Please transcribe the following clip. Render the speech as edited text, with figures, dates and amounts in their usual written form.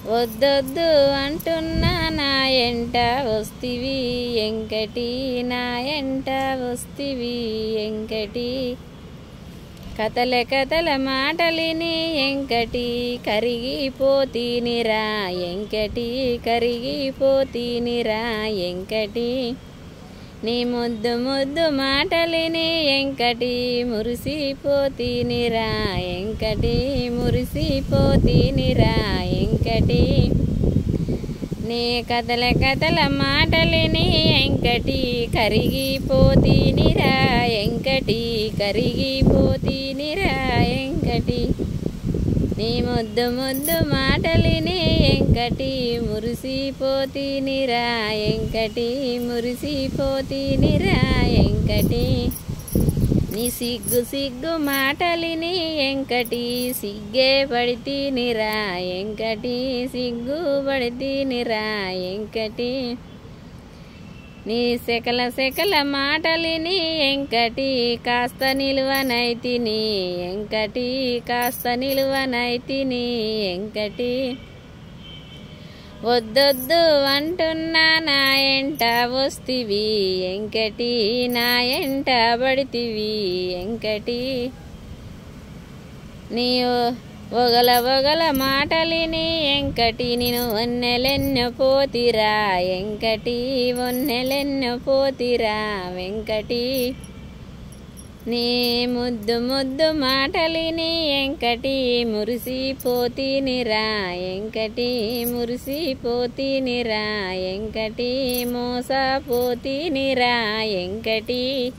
వద్దొద్దు అంటున్నా నా ఎంట వస్తివి ఎంకటి, నా ఎంట వస్తివి ఎంకటి. కథల కథల మాటలిని ఎంకటి, కరిగిపోతీనిరా ఎంకటి, కరిగిపోతీనిరా ఎంకటి. నీ ముద్దు ముద్దు మాటలిని ఎంకటి, మురిసిపోతీనిరా ఎంకటి, మురిసిపోతీనిరా ఎంకటి. నీ కథల కథల మాటలిని ఎంకటి, కరిగిపోతీనిరా ఎంకటి, కరిగిపోతీనిరా ఎంకటి. నీ ముద్దు ముద్దు మాటలిని ఎంకటి, మురిసిపోతీనిరా ఎంకటి, మురిసిపోతీనిరా ఎంకటి. నీ సిగ్గు సిగ్గు మాటలిని ఎంకటి, సిగ్గే పడితీనిరా ఎంకటి, సిగ్గు పడితీనిరా ఎంకటి. నీ సెకల సెకల మాటలిని ఎంకటి, కాస్త నిలువనైతిని ఎంకటి, కాస్త నిలువనైతిని ఎంకటి. వద్దొద్దు అంటున్నా నా ఎంట వస్తివి ఎంకటి, నా ఎంట పడితివి ఎంకటి. నీ ఒగల ఒగల మాటలిని ఎంకటి, నేను వన్నెలెన్నో పోతిరా ఎంకటి, వన్నెలెన్నో పోతిరా వెంకటి. నీ ముద్దు ముద్దు మాటలిని ఎంకటి, మురిసిపోతీనిరా ఎంకటి, మురిసిపోతీనిరా ఎంకటి, మోసపోతీనిరా ఎంకటి.